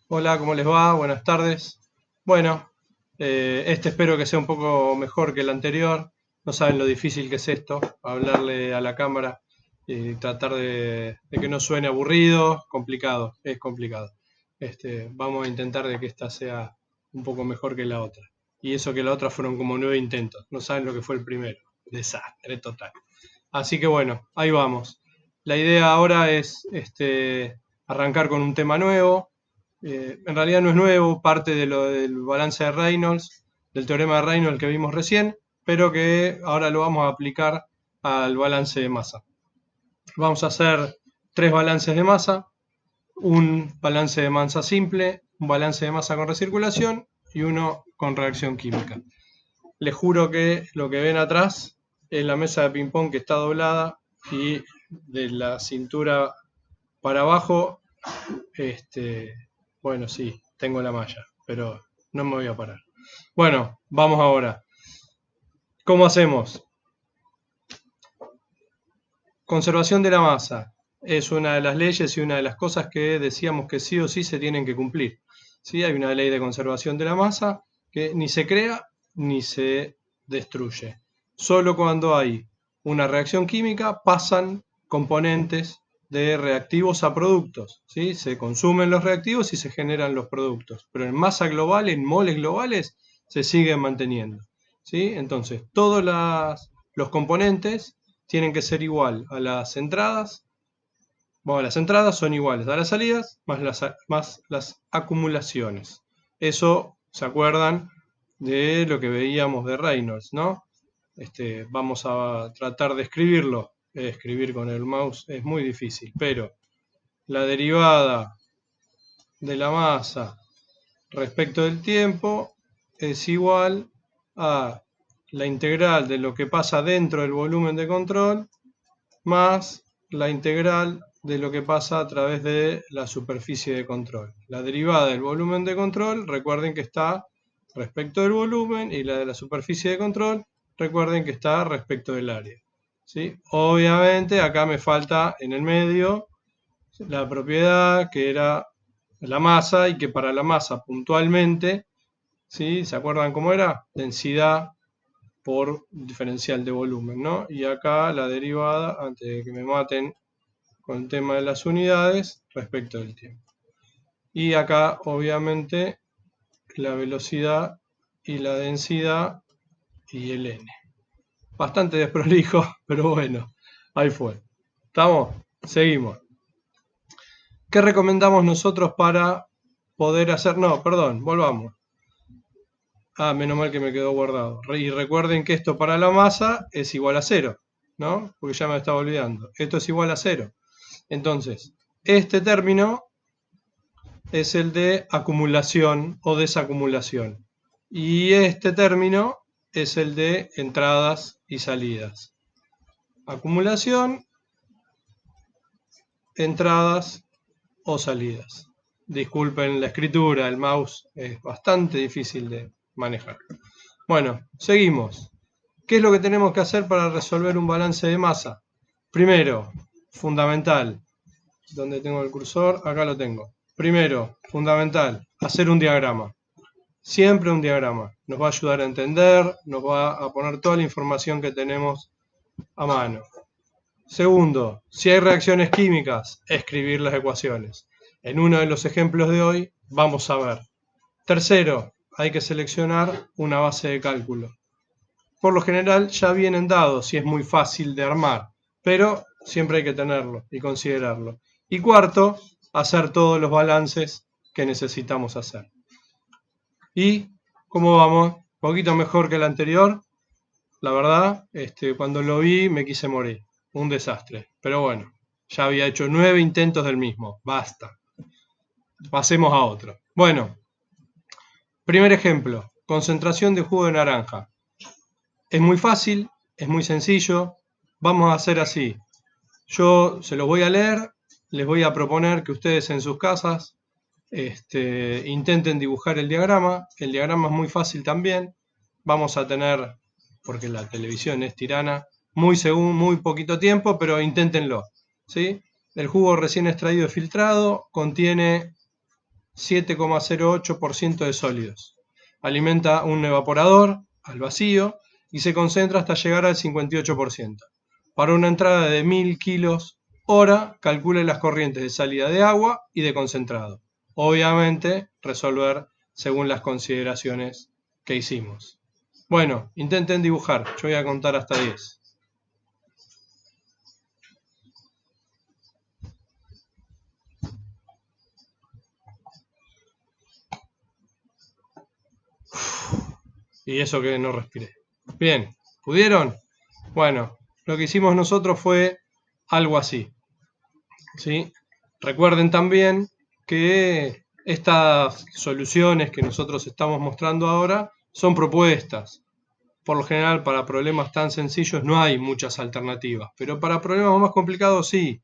Hola, ¿cómo les va? Buenas tardes. Bueno, este espero que sea un poco mejor que el anterior. No saben lo difícil que es esto, hablarle a la cámara y tratar de que no suene aburrido, complicado, es complicado. Vamos a intentar de que esta sea un poco mejor que la otra. Y eso que la otra fueron como 9 intentos. No saben lo que fue el primero. Desastre total. Así que bueno, ahí vamos. La idea ahora es arrancar con un tema nuevo. En realidad no es nuevo, parte de lo del balance de Reynolds, del teorema de Reynolds que vimos recién, pero que ahora lo vamos a aplicar al balance de masa. Vamos a hacer tres balances de masa, un balance de masa simple, un balance de masa con recirculación y uno con reacción química. Les juro que lo que ven atrás es la mesa de ping-pong que está doblada y de la cintura para abajo, bueno, sí, tengo la malla, pero no me voy a parar. Bueno, vamos ahora. ¿Cómo hacemos? Conservación de la masa es una de las leyes y una de las cosas que decíamos que sí o sí se tienen que cumplir. ¿Sí? Hay una ley de conservación de la masa que ni se crea ni se destruye. Solo cuando hay una reacción química pasan componentes de reactivos a productos. ¿Sí? Se consumen los reactivos y se generan los productos. Pero en masa global, en moles globales, se siguen manteniendo. ¿Sí? Entonces, todos los componentes tienen que ser igual a las entradas. Bueno, las entradas son iguales a las salidas más las acumulaciones. Eso, ¿se acuerdan de lo que veíamos de Reynolds, no? Vamos a tratar de escribirlo. Escribir con el mouse es muy difícil, pero la derivada de la masa respecto del tiempo es igual a la integral de lo que pasa dentro del volumen de control más la integral de lo que pasa a través de la superficie de control. La derivada del volumen de control, recuerden que está respecto del volumen, y la de la superficie de control, recuerden que está respecto del área. ¿Sí? Obviamente acá me falta en el medio la propiedad que era la masa, y que para la masa puntualmente, ¿sí? ¿Se acuerdan cómo era? Densidad por diferencial de volumen, ¿no? Y acá la derivada, antes de que me maten con el tema de las unidades, respecto del tiempo. Y acá, obviamente, la velocidad y la densidad y el n. Bastante desprolijo, pero bueno, ahí fue. ¿Estamos? Seguimos. ¿Qué recomendamos nosotros para poder hacer? No, perdón, volvamos. Menos mal que me quedó guardado. Y recuerden que esto para la masa es igual a 0, ¿no? Porque ya me estaba olvidando. Esto es igual a 0. Entonces, este término es el de acumulación o desacumulación. Y este término es el de entradas y salidas. Acumulación, entradas o salidas. Disculpen la escritura, el mouse es bastante difícil de manejar. Bueno, seguimos. ¿Qué es lo que tenemos que hacer para resolver un balance de masa? Primero, fundamental. ¿Dónde tengo el cursor? Acá lo tengo. Primero, fundamental, hacer un diagrama. Siempre un diagrama. Nos va a ayudar a entender, nos va a poner toda la información que tenemos a mano. Segundo, si hay reacciones químicas, escribir las ecuaciones. En uno de los ejemplos de hoy vamos a ver. Tercero, hay que seleccionar una base de cálculo. Por lo general ya vienen dados y es muy fácil de armar, pero siempre hay que tenerlo y considerarlo. Y cuarto, hacer todos los balances que necesitamos hacer. ¿Y cómo vamos? Un poquito mejor que el anterior. La verdad, cuando lo vi me quise morir. Un desastre. Pero bueno, ya había hecho 9 intentos del mismo. Basta. Pasemos a otro. Bueno, primer ejemplo. Concentración de jugo de naranja. Es muy fácil, es muy sencillo. Vamos a hacer así. Yo se los voy a leer. Les voy a proponer que ustedes en sus casas intenten dibujar el diagrama. El diagrama es muy fácil también. Vamos a tener, porque la televisión es tirana, muy poquito tiempo, pero inténtenlo. ¿Sí? El jugo recién extraído y filtrado contiene 7,08% de sólidos. Alimenta un evaporador al vacío y se concentra hasta llegar al 58%. Para una entrada de 1000 kilos hora, calcule las corrientes de salida de agua y de concentrado. Obviamente, resolver según las consideraciones que hicimos. Bueno, intenten dibujar. Yo voy a contar hasta 10. Y eso que no respiré. Bien, ¿pudieron? Bueno, lo que hicimos nosotros fue algo así. ¿Sí? Recuerden también que estas soluciones que nosotros estamos mostrando ahora son propuestas. Por lo general, para problemas tan sencillos no hay muchas alternativas, pero para problemas más complicados sí.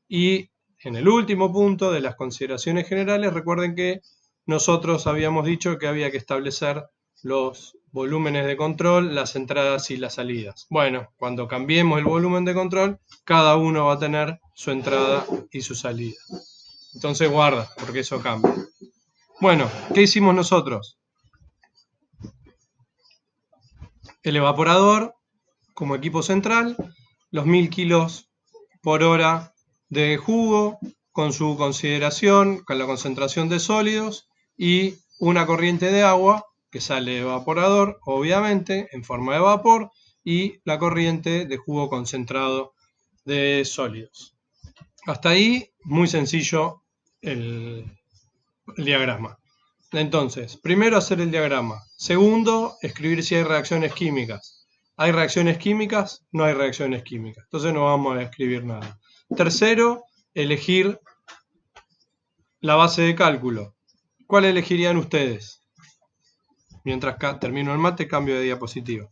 Y en el último punto de las consideraciones generales, recuerden que nosotros habíamos dicho que había que establecer los volúmenes de control, las entradas y las salidas. Bueno, cuando cambiemos el volumen de control, cada uno va a tener su entrada y su salida. Entonces guarda, porque eso cambia. Bueno, ¿qué hicimos nosotros? El evaporador como equipo central, los 1000 kilos por hora de jugo con su consideración, con la concentración de sólidos y una corriente de agua que sale de evaporador, obviamente, en forma de vapor, y la corriente de jugo concentrado de sólidos. Hasta ahí, muy sencillo el diagrama. Entonces, primero hacer el diagrama. Segundo, escribir si hay reacciones químicas. ¿Hay reacciones químicas? No hay reacciones químicas. Entonces no vamos a escribir nada. Tercero, elegir la base de cálculo. ¿Cuál elegirían ustedes? Mientras termino el mate, cambio de diapositiva.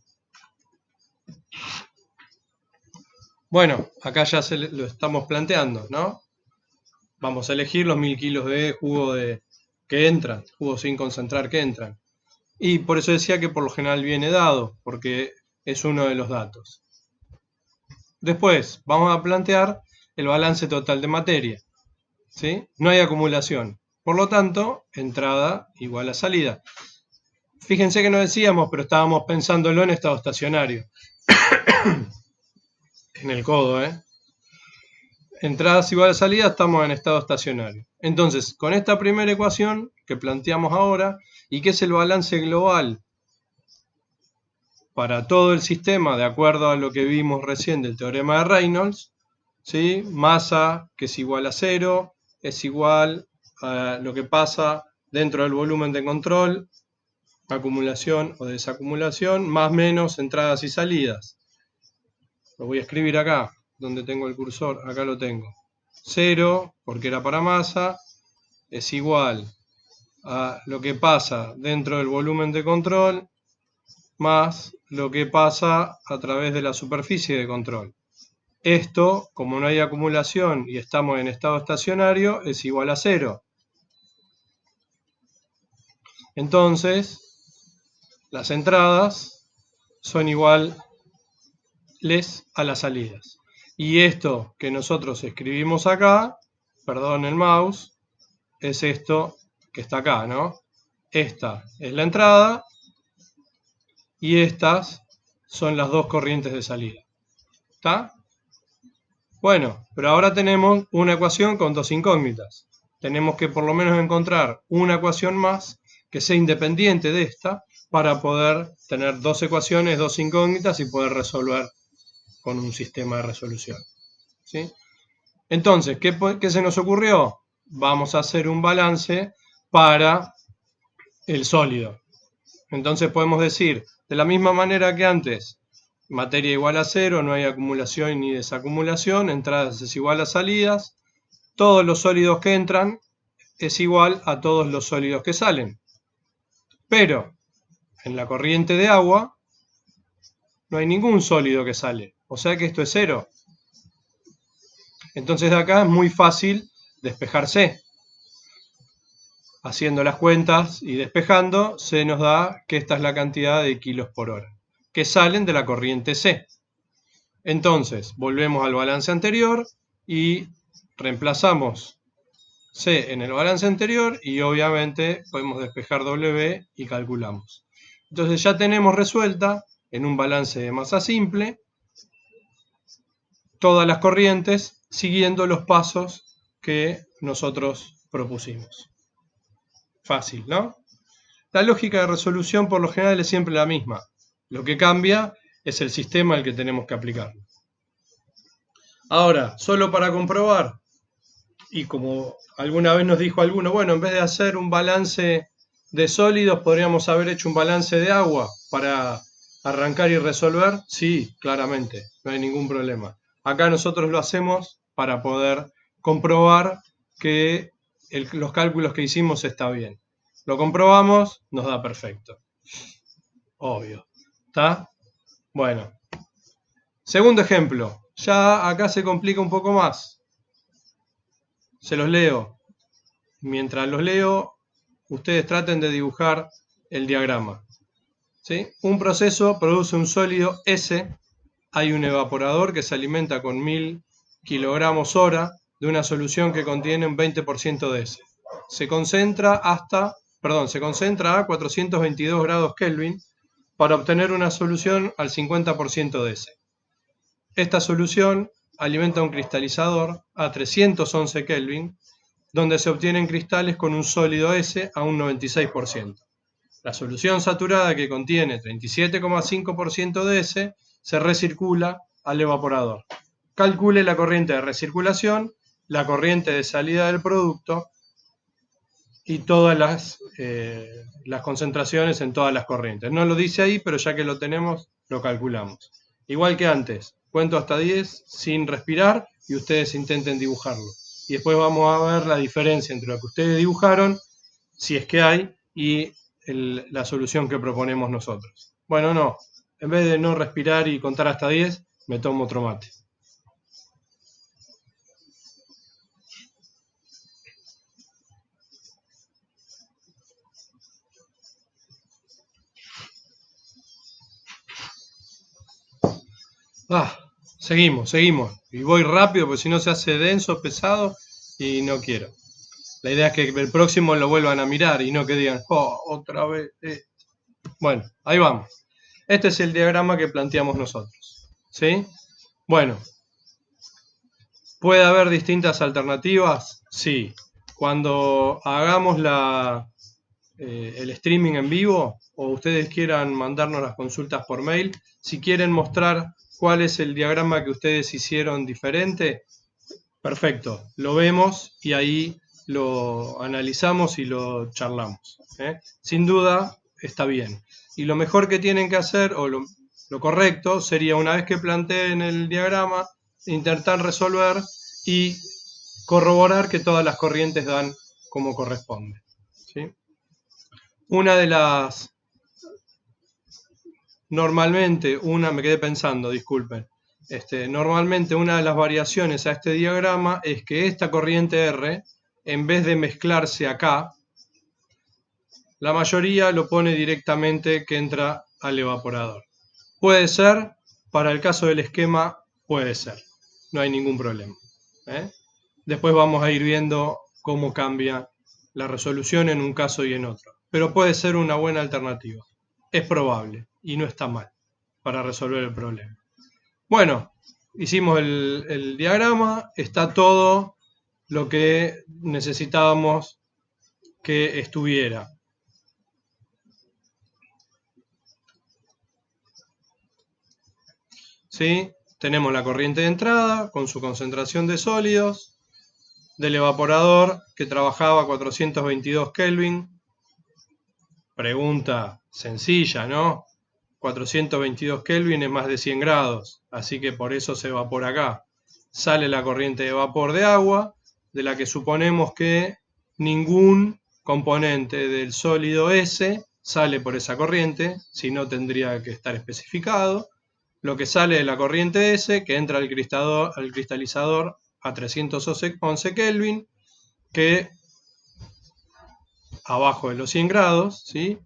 Bueno, acá ya lo estamos planteando, ¿no? Vamos a elegir los 1000 kilos de jugo que entran, jugo sin concentrar que entran. Y por eso decía que por lo general viene dado, porque es uno de los datos. Después vamos a plantear el balance total de materia. ¿Sí? No hay acumulación. Por lo tanto, entrada igual a salida. Fíjense que no decíamos, pero estábamos pensándolo en estado estacionario. En el codo, Entradas igual a salida, estamos en estado estacionario. Entonces, con esta primera ecuación que planteamos ahora, ¿y qué es el balance global para todo el sistema, de acuerdo a lo que vimos recién del teorema de Reynolds? ¿Sí? Masa, que es igual a 0, es igual a lo que pasa dentro del volumen de control, acumulación o desacumulación, más menos entradas y salidas. Lo voy a escribir acá, donde tengo el cursor, acá lo tengo. 0, porque era para masa, es igual a lo que pasa dentro del volumen de control, más lo que pasa a través de la superficie de control. Esto, como no hay acumulación y estamos en estado estacionario, es igual a 0. Entonces, las entradas son iguales a las salidas. Y esto que nosotros escribimos acá, perdón el mouse, es esto que está acá, ¿no? Esta es la entrada y estas son las dos corrientes de salida. ¿Está? Bueno, pero ahora tenemos una ecuación con dos incógnitas. Tenemos que por lo menos encontrar una ecuación más que sea independiente de esta para poder tener dos ecuaciones, dos incógnitas y poder resolver con un sistema de resolución. ¿Sí? Entonces, ¿qué se nos ocurrió? Vamos a hacer un balance para el sólido. Entonces podemos decir, de la misma manera que antes, materia igual a 0, no hay acumulación ni desacumulación, entradas es igual a salidas, todos los sólidos que entran es igual a todos los sólidos que salen. Pero en la corriente de agua no hay ningún sólido que sale, o sea que esto es 0. Entonces de acá es muy fácil despejarse. Haciendo las cuentas y despejando, se nos da que esta es la cantidad de kilos por hora que salen de la corriente C. Entonces, volvemos al balance anterior y reemplazamos C en el balance anterior y obviamente podemos despejar W y calculamos. Entonces ya tenemos resuelta en un balance de masa simple todas las corrientes siguiendo los pasos que nosotros propusimos. Fácil, ¿no? La lógica de resolución por lo general es siempre la misma. Lo que cambia es el sistema al que tenemos que aplicar. Ahora, solo para comprobar, y como alguna vez nos dijo alguno, bueno, en vez de hacer un balance de sólidos, podríamos haber hecho un balance de agua para arrancar y resolver. Sí, claramente, no hay ningún problema. Acá nosotros lo hacemos para poder comprobar que los cálculos que hicimos está bien. Lo comprobamos, nos da perfecto. Obvio. ¿Está? Bueno. Segundo ejemplo. Ya acá se complica un poco más. Se los leo. Mientras los leo, ustedes traten de dibujar el diagrama. ¿Sí? Un proceso produce un sólido S. Hay un evaporador que se alimenta con 1000 kilogramos hora de una solución que contiene un 20% de S. Se concentra a 422 grados Kelvin para obtener una solución al 50% de S. Esta solución alimenta un cristalizador a 311 Kelvin, donde se obtienen cristales con un sólido S a un 96%. La solución saturada, que contiene 37,5% de S, se recircula al evaporador. Calcule la corriente de recirculación, la corriente de salida del producto y todas las concentraciones en todas las corrientes. No lo dice ahí, pero ya que lo tenemos, lo calculamos. Igual que antes, cuento hasta 10 sin respirar y ustedes intenten dibujarlo. Y después vamos a ver la diferencia entre lo que ustedes dibujaron, si es que hay, y la solución que proponemos nosotros. Bueno, no. En vez de no respirar y contar hasta 10, me tomo otro mate. Seguimos. Y voy rápido porque si no se hace denso, pesado y no quiero. La idea es que el próximo lo vuelvan a mirar y no que digan, oh, otra vez. Bueno, ahí vamos. Este es el diagrama que planteamos nosotros. ¿Sí? Bueno, ¿puede haber distintas alternativas? Sí. Cuando hagamos el streaming en vivo o ustedes quieran mandarnos las consultas por mail, si quieren mostrar cuál es el diagrama que ustedes hicieron diferente, perfecto, lo vemos y ahí lo analizamos y lo charlamos. Sin duda está bien. Y lo mejor que tienen que hacer, o lo correcto, sería una vez que planteen el diagrama, intentar resolver y corroborar que todas las corrientes dan como corresponde. ¿Sí? Una de las... Normalmente, me quedé pensando, disculpen. Normalmente una de las variaciones a este diagrama es que esta corriente R, en vez de mezclarse acá, la mayoría lo pone directamente que entra al evaporador. Puede ser, para el caso del esquema, puede ser. No hay ningún problema. Después vamos a ir viendo cómo cambia la resolución en un caso y en otro. Pero puede ser una buena alternativa. Es probable y no está mal para resolver el problema. Bueno, hicimos el diagrama, está todo lo que necesitábamos que estuviera. ¿Sí? Tenemos la corriente de entrada con su concentración de sólidos, del evaporador que trabajaba a 422 Kelvin. Pregunta sencilla, ¿no? 422 Kelvin es más de 100 grados, así que por eso se evapora acá. Sale la corriente de vapor de agua, de la que suponemos que ningún componente del sólido S sale por esa corriente, si no tendría que estar especificado. Lo que sale de la corriente S, que entra al cristalizador a 311 Kelvin, que abajo de los 100 grados, ¿sí?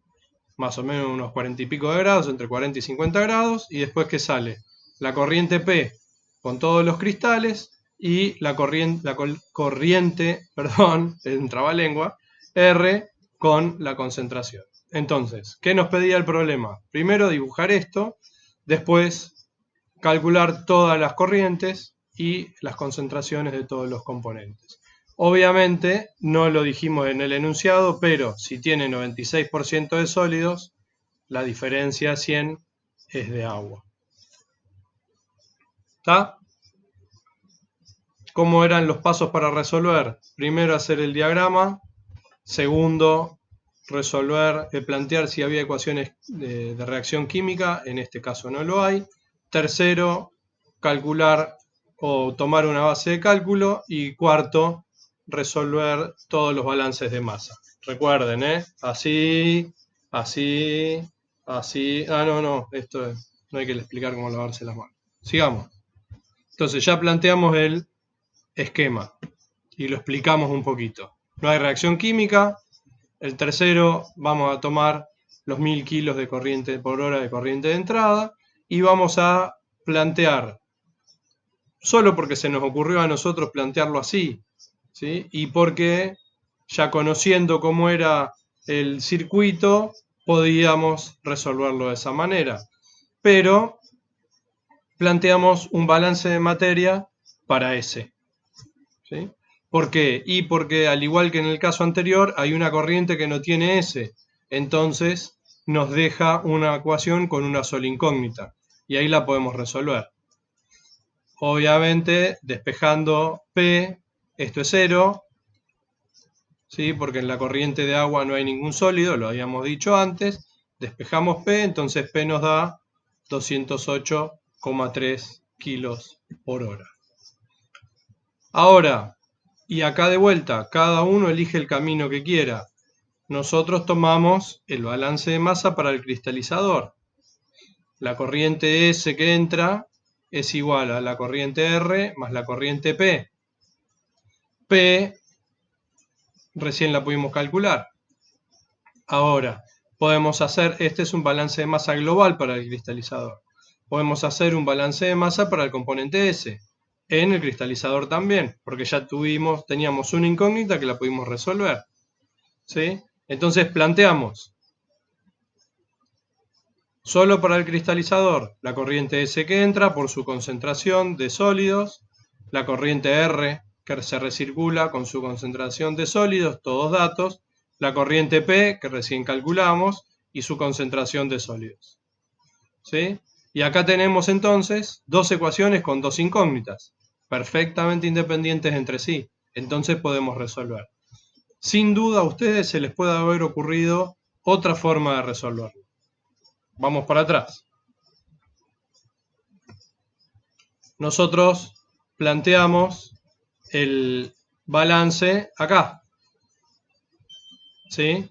Más o menos unos 40 y pico de grados, entre 40 y 50 grados, y después que sale la corriente P con todos los cristales, y la corriente, perdón, en trabalengua, R con la concentración. Entonces, ¿qué nos pedía el problema? Primero dibujar esto, después calcular todas las corrientes y las concentraciones de todos los componentes. Obviamente, no lo dijimos en el enunciado, pero si tiene 96% de sólidos, la diferencia 100 es de agua. ¿Está? ¿Cómo eran los pasos para resolver? Primero hacer el diagrama, segundo resolver, plantear si había ecuaciones de reacción química, en este caso no lo hay. Tercero, calcular o tomar una base de cálculo. Y cuarto, resolver todos los balances de masa. Recuerden, así, así, así. No, esto no hay que explicar cómo lavarse las manos. Sigamos. Entonces ya planteamos el esquema y lo explicamos un poquito. No hay reacción química. El tercero, vamos a tomar los 1000 kilos de corriente por hora de corriente de entrada y vamos a plantear, solo porque se nos ocurrió a nosotros plantearlo así, ¿sí? Y porque ya conociendo cómo era el circuito, podíamos resolverlo de esa manera. Pero planteamos un balance de materia para ese, ¿sí? ¿Por qué? Y porque al igual que en el caso anterior, hay una corriente que no tiene S. Entonces nos deja una ecuación con una sola incógnita. Y ahí la podemos resolver. Obviamente, despejando P, esto es 0, ¿sí? Porque en la corriente de agua no hay ningún sólido, lo habíamos dicho antes. Despejamos P, entonces P nos da 208,3 kilos por hora. Ahora, y acá de vuelta, cada uno elige el camino que quiera. Nosotros tomamos el balance de masa para el cristalizador. La corriente S que entra es igual a la corriente R más la corriente P. P recién la pudimos calcular. Ahora, podemos hacer, este es un balance de masa global para el cristalizador. Podemos hacer un balance de masa para el componente S. En el cristalizador también, porque ya teníamos una incógnita que la pudimos resolver, ¿sí? Entonces planteamos, solo para el cristalizador, la corriente S que entra por su concentración de sólidos, la corriente R que se recircula con su concentración de sólidos, todos datos, la corriente P que recién calculamos y su concentración de sólidos, ¿sí? Y acá tenemos entonces dos ecuaciones con dos incógnitas, perfectamente independientes entre sí. Entonces podemos resolver. Sin duda a ustedes se les puede haber ocurrido otra forma de resolverlo. Vamos para atrás. Nosotros planteamos el balance acá, ¿sí?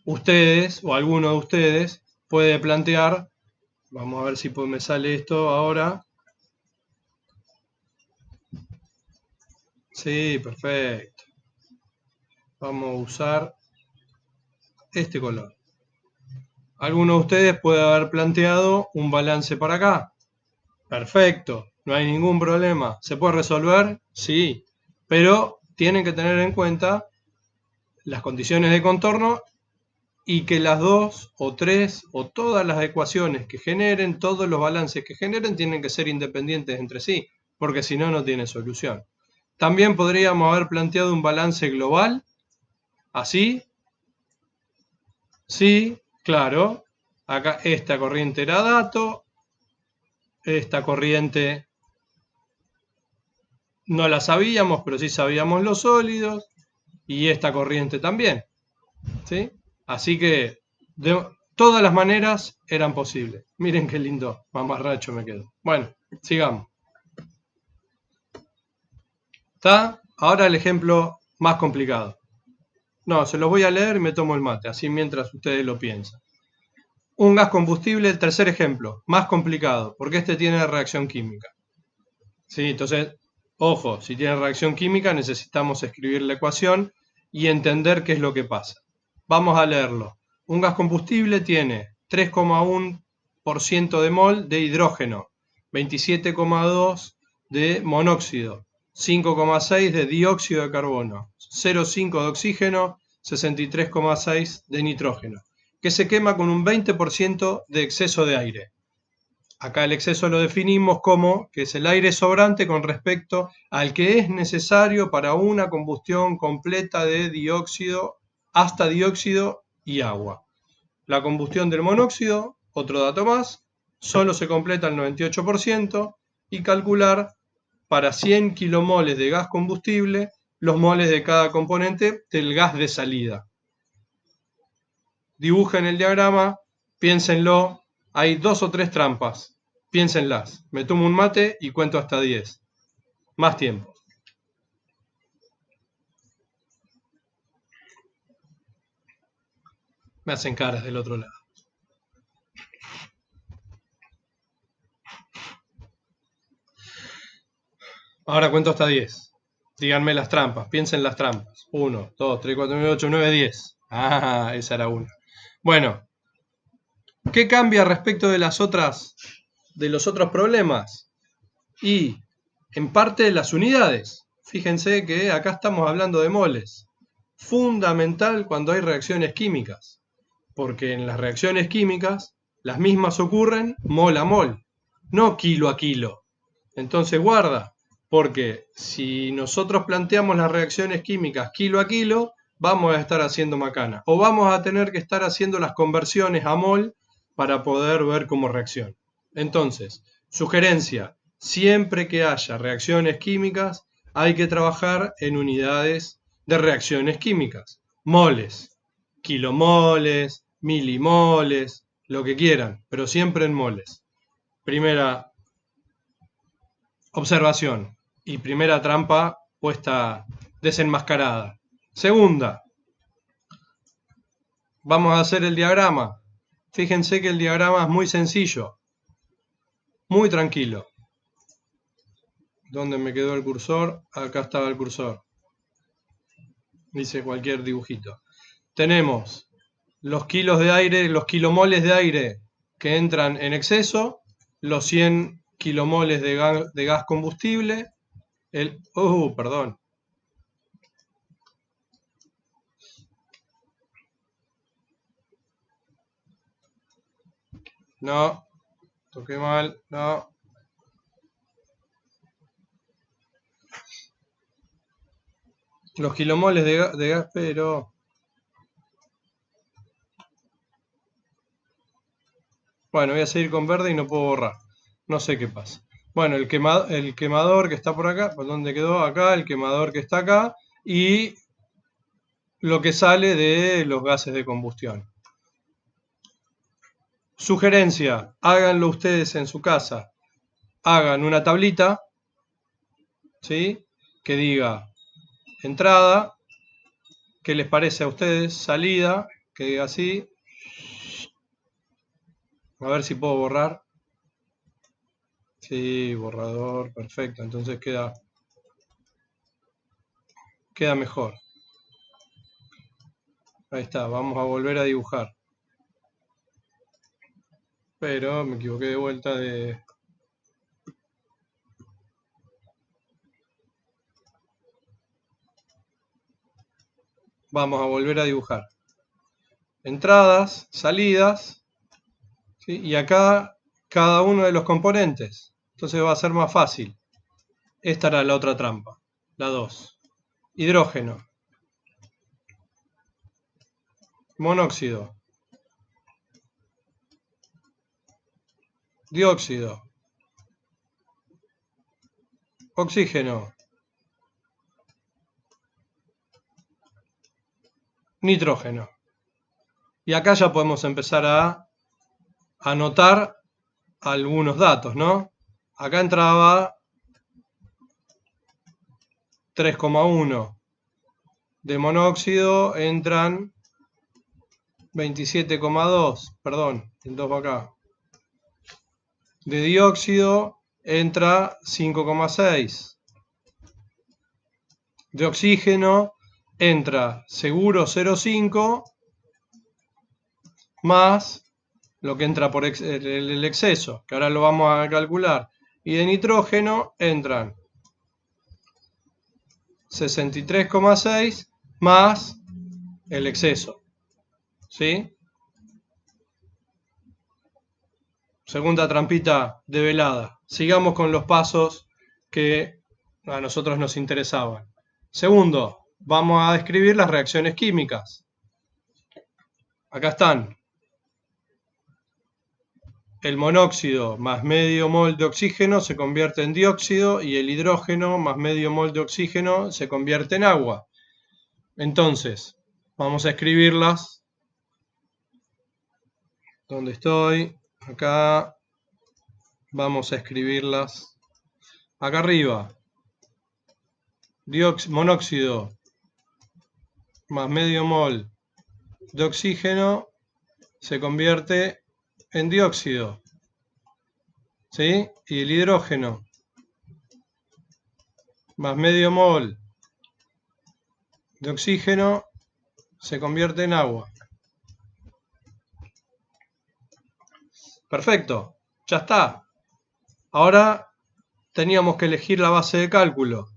Ustedes o alguno de ustedes puede plantear, vamos a ver si me sale esto ahora. Sí, perfecto. Vamos a usar este color. Alguno de ustedes puede haber planteado un balance para acá. Perfecto, no hay ningún problema. ¿Se puede resolver? Sí, pero tienen que tener en cuenta las condiciones de contorno y que las dos o tres o todas las ecuaciones que generen, todos los balances que generen tienen que ser independientes entre sí, porque si no, no tiene solución. También podríamos haber planteado un balance global, así. Sí, claro. Acá esta corriente era dato, esta corriente no la sabíamos, pero sí sabíamos los sólidos, y esta corriente también, ¿sí? Así que de todas las maneras eran posibles. Miren qué lindo mamarracho me quedó. Bueno, sigamos. ¿Está? Ahora el ejemplo más complicado. No, se los voy a leer y me tomo el mate, así mientras ustedes lo piensan. Un gas combustible, el tercer ejemplo, más complicado, porque este tiene reacción química. ¿Sí? Entonces, ojo, si tiene reacción química necesitamos escribir la ecuación y entender qué es lo que pasa. Vamos a leerlo. Un gas combustible tiene 3,1% de mol de hidrógeno, 27,2 de monóxido, 5,6 de dióxido de carbono, 0,5 de oxígeno, 63,6 de nitrógeno, que se quema con un 20% de exceso de aire. Acá el exceso lo definimos como que es el aire sobrante con respecto al que es necesario para una combustión completa de dióxido, hasta dióxido y agua. La combustión del monóxido, otro dato más, solo se completa el 98% y calcular para 100 kilomoles de gas combustible los moles de cada componente del gas de salida. Dibujen el diagrama, piénsenlo, hay 2 o 3 trampas, piénsenlas. Me tomo un mate y cuento hasta 10. Más tiempo. Me hacen caras del otro lado. Ahora cuento hasta 10. Díganme las trampas, piensen las trampas. 1, 2, 3, 4, 5, 8, 9, 10. Ah, esa era una. Bueno, ¿qué cambia respecto de los otros problemas? Y en parte las unidades. Fíjense que acá estamos hablando de moles. Fundamental cuando hay reacciones químicas. Porque en las reacciones químicas, las mismas ocurren mol a mol, no kilo a kilo. Entonces guarda, porque si nosotros planteamos las reacciones químicas kilo a kilo, vamos a estar haciendo macana. O vamos a tener que estar haciendo las conversiones a mol para poder ver cómo reacciona. Entonces, sugerencia, siempre que haya reacciones químicas, hay que trabajar en unidades de reacciones químicas. Moles, kilomoles, milimoles, lo que quieran, pero siempre en moles. Primera observación y primera trampa puesta desenmascarada. Segunda, vamos a hacer el diagrama. Fíjense que el diagrama es muy sencillo, muy tranquilo. ¿Dónde me quedó el cursor? Acá estaba el cursor. Dice cualquier dibujito. Tenemos los kilos de aire, los kilomoles de aire que entran en exceso, los 100 kilomoles de gas combustible, perdón. No, toqué mal, no. Los kilomoles de gas, pero... Bueno, voy a seguir con verde y no puedo borrar. No sé qué pasa. Bueno, el quemador que está por acá, ¿por dónde quedó? Acá, el quemador que está acá, y lo que sale de los gases de combustión. Sugerencia, háganlo ustedes en su casa. Hagan una tablita, ¿sí? Que diga entrada, ¿qué les parece a ustedes? Salida, que diga así. A ver si puedo borrar. Sí, borrador, perfecto. Entonces queda mejor. Ahí está, vamos a volver a dibujar. Pero me equivoqué de vuelta de... Vamos a volver a dibujar. Entradas, salidas, ¿sí? Y acá cada uno de los componentes. Entonces va a ser más fácil. Esta era la otra trampa, la 2. Hidrógeno, monóxido, dióxido, oxígeno, nitrógeno. Y acá ya podemos empezar a anotar algunos datos, ¿no? Acá entraba 3,1 de monóxido, entran 27,2, perdón, el 2 va acá. De dióxido entra 5,6. De oxígeno entra seguro 0,5 más lo que entra por el exceso, que ahora lo vamos a calcular. Y de nitrógeno entran 63,6 más el exceso. ¿Sí? Segunda trampita develada. Sigamos con los pasos que a nosotros nos interesaban. Segundo, vamos a describir las reacciones químicas. Acá están. El monóxido más medio mol de oxígeno se convierte en dióxido y el hidrógeno más medio mol de oxígeno se convierte en agua. Entonces, vamos a escribirlas. ¿Dónde estoy? Acá. Vamos a escribirlas. Acá arriba. Monóxido más medio mol de oxígeno se convierte en dióxido. ¿Sí? Y el hidrógeno más medio mol de oxígeno se convierte en agua. Perfecto, ya está. Ahora teníamos que elegir la base de cálculo.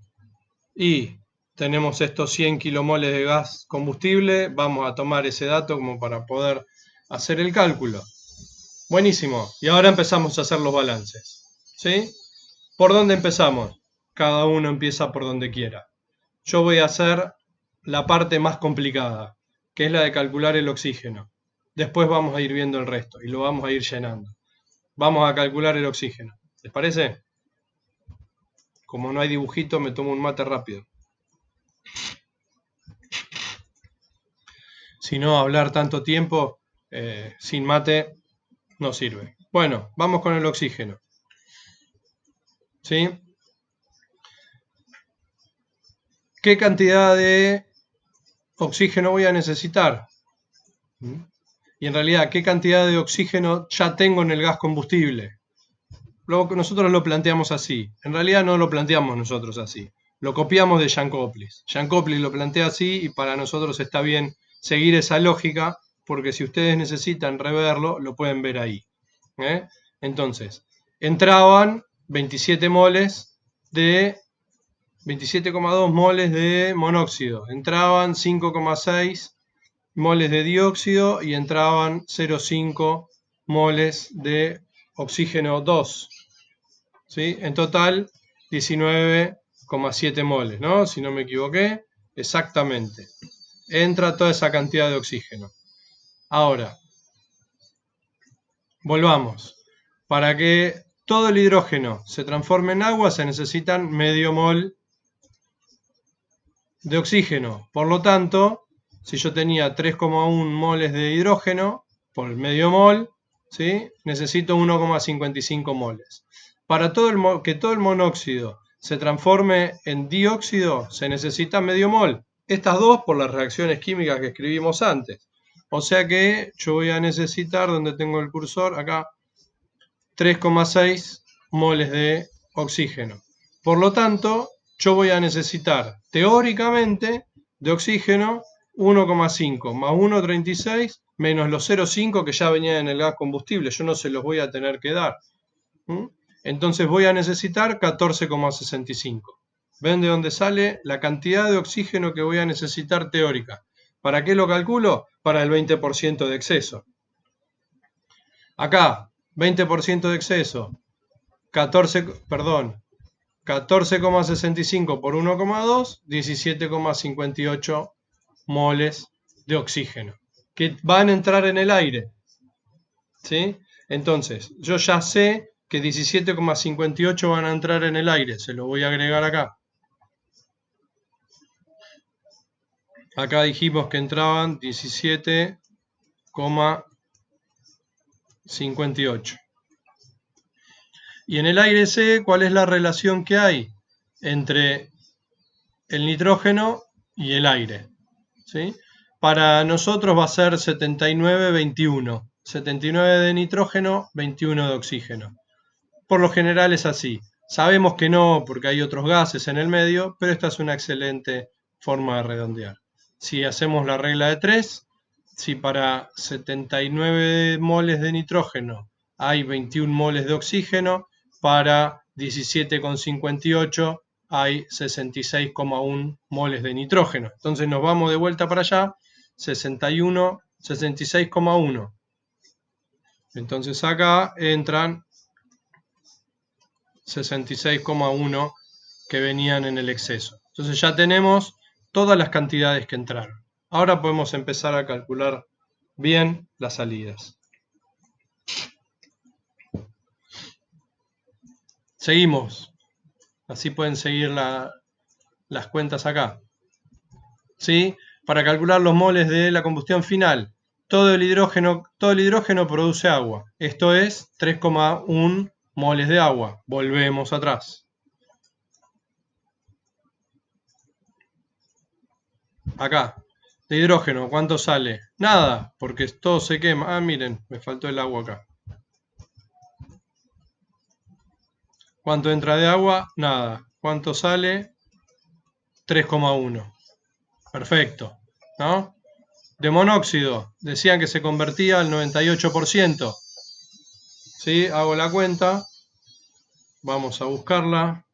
Y tenemos estos 100 kilomoles de gas combustible. Vamos a tomar ese dato como para poder hacer el cálculo. Buenísimo. Y ahora empezamos a hacer los balances. ¿Sí? ¿Por dónde empezamos? Cada uno empieza por donde quiera. Yo voy a hacer la parte más complicada, que es la de calcular el oxígeno. Después vamos a ir viendo el resto y lo vamos a ir llenando. Vamos a calcular el oxígeno. ¿Les parece? Como no hay dibujito, me tomo un mate rápido. Si no, hablar tanto tiempo sin mate no sirve. Bueno, vamos con el oxígeno. ¿Sí? ¿Qué cantidad de oxígeno voy a necesitar? Y en realidad, ¿qué cantidad de oxígeno ya tengo en el gas combustible? Nosotros lo planteamos así. En realidad no lo planteamos nosotros así. Lo copiamos de Jankoplis. Jankoplis lo plantea así y para nosotros está bien seguir esa lógica porque si ustedes necesitan reverlo, lo pueden ver ahí. Entonces, entraban 27 moles de 27,2 moles de monóxido, entraban 5,6 moles de dióxido y entraban 0,5 moles de oxígeno 2. ¿Sí? En total 19,7 moles, ¿no? Si no me equivoqué, exactamente. Entra toda esa cantidad de oxígeno. Ahora, volvamos. Para que todo el hidrógeno se transforme en agua se necesitan medio mol de oxígeno. Por lo tanto, si yo tenía 3,1 moles de hidrógeno por el medio mol, ¿sí? Necesito 1,55 moles. Para que todo el monóxido se transforme en dióxido, se necesita medio mol. Estas dos por las reacciones químicas que escribimos antes. O sea que yo voy a necesitar, donde tengo el cursor, acá, 3,6 moles de oxígeno. Por lo tanto, yo voy a necesitar, teóricamente, de oxígeno 1,5 más 1,36 menos los 0,5 que ya venían en el gas combustible. Yo no se los voy a tener que dar. Entonces voy a necesitar 14,65. ¿Ven de dónde sale la cantidad de oxígeno que voy a necesitar teórica? ¿Para qué lo calculo? Para el 20% de exceso. Acá, 20% de exceso, 14,65 por 1,2, 17,58 moles de oxígeno, que van a entrar en el aire. ¿Sí? Entonces, yo ya sé que 17,58 van a entrar en el aire, se lo voy a agregar acá. Acá dijimos que entraban 17,58. Y en el aire C, ¿cuál es la relación que hay entre el nitrógeno y el aire? ¿Sí? Para nosotros va a ser 79-21. 79 de nitrógeno, 21 de oxígeno. Por lo general es así. Sabemos que no, porque hay otros gases en el medio, pero esta es una excelente forma de redondear. Si hacemos la regla de 3, si para 79 moles de nitrógeno hay 21 moles de oxígeno, para 17,58 hay 66,1 moles de nitrógeno. Entonces nos vamos de vuelta para allá, 66,1. Entonces acá entran 66,1 que venían en el exceso. Entonces ya tenemos todas las cantidades que entraron. Ahora podemos empezar a calcular bien las salidas. Seguimos. Así pueden seguir las cuentas acá. ¿Sí? Para calcular los moles de la combustión final, todo el hidrógeno produce agua. Esto es 3,1 moles de agua. Volvemos atrás. Acá, de hidrógeno, ¿cuánto sale? Nada, porque todo se quema. Ah, miren, me faltó el agua acá. ¿Cuánto entra de agua? Nada. ¿Cuánto sale? 3,1. Perfecto, ¿no? De monóxido, decían que se convertía al 98%. ¿Sí? Hago la cuenta. Vamos a buscarla.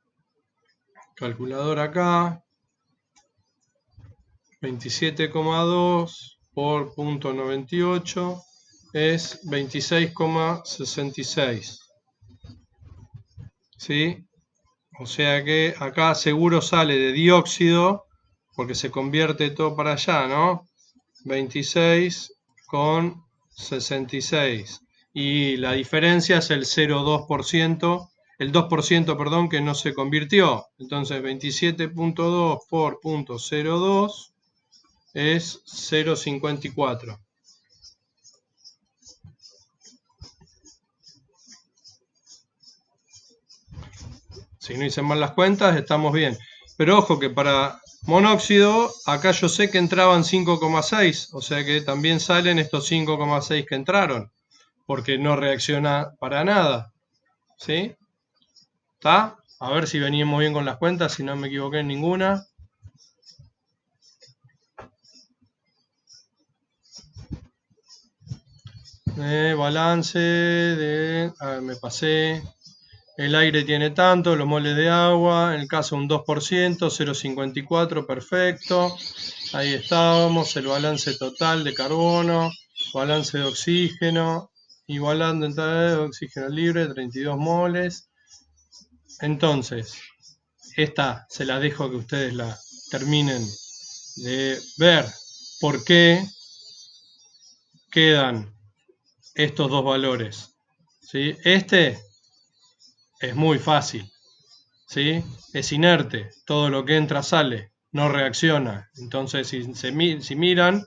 Calculadora acá. 27,2 por .98 es 26,66. ¿Sí? O sea que acá seguro sale de dióxido, porque se convierte todo para allá, ¿no? 26,66. Y la diferencia es el 0,2%, el 2%, perdón, que no se convirtió. Entonces 27,2 por .02 es 0,54. Si no hice mal las cuentas, estamos bien. Pero ojo que para monóxido, acá yo sé que entraban 5,6, o sea que también salen estos 5,6 que entraron, porque no reacciona para nada. ¿Sí? ¿Está? A ver si venimos bien con las cuentas, si no me equivoqué en ninguna. Balance de... A ver, me pasé. El aire tiene tanto, los moles de agua, en el caso un 2%, 0,54, perfecto. Ahí estábamos, el balance total de carbono, balance de oxígeno, igualando entrada de oxígeno libre, 32 moles. Entonces, esta se la dejo que ustedes la terminen de ver por qué quedan estos dos valores. ¿Sí? Este es muy fácil. ¿Sí? Es inerte, todo lo que entra sale, no reacciona. Entonces, si miran,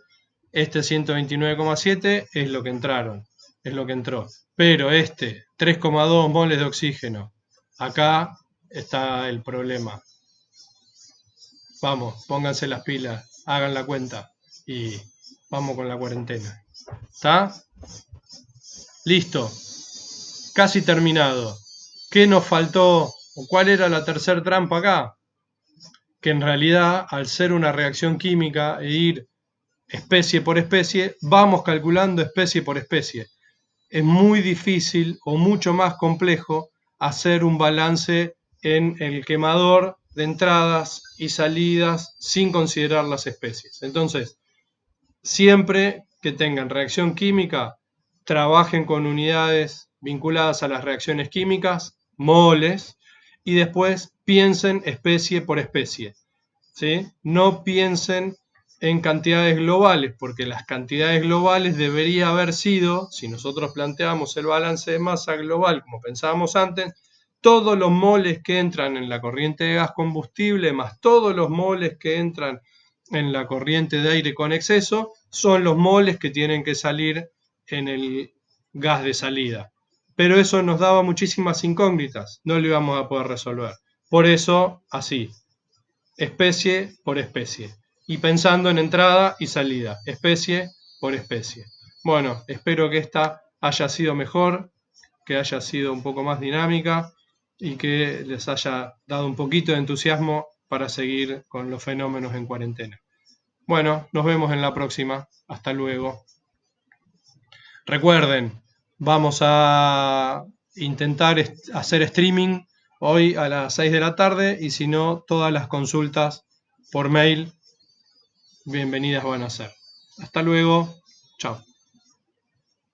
este 129,7 es lo que entraron, es lo que entró. Pero este 3,2 moles de oxígeno, acá está el problema. Vamos, pónganse las pilas, hagan la cuenta y vamos con la cuarentena. ¿Está? Listo. Casi terminado. ¿Qué nos faltó? ¿Cuál era la tercera trampa acá? Que en realidad, al ser una reacción química e ir especie por especie, vamos calculando especie por especie. Es muy difícil o mucho más complejo hacer un balance en el quemador de entradas y salidas sin considerar las especies. Entonces, siempre que tengan reacción química, trabajen con unidades vinculadas a las reacciones químicas, moles, y después piensen especie por especie. ¿Sí? No piensen en cantidades globales, porque las cantidades globales debería haber sido, si nosotros planteamos el balance de masa global como pensábamos antes, todos los moles que entran en la corriente de gas combustible más todos los moles que entran en la corriente de aire con exceso son los moles que tienen que salir en el gas de salida. Pero eso nos daba muchísimas incógnitas, no lo íbamos a poder resolver. Por eso, así, especie por especie. Y pensando en entrada y salida, especie por especie. Bueno, espero que esta haya sido mejor, que haya sido un poco más dinámica y que les haya dado un poquito de entusiasmo para seguir con los fenómenos en cuarentena. Bueno, nos vemos en la próxima. Hasta luego. Recuerden, vamos a intentar hacer streaming hoy a las 6 de la tarde y si no, todas las consultas por mail, bienvenidas van a ser. Hasta luego. Chao.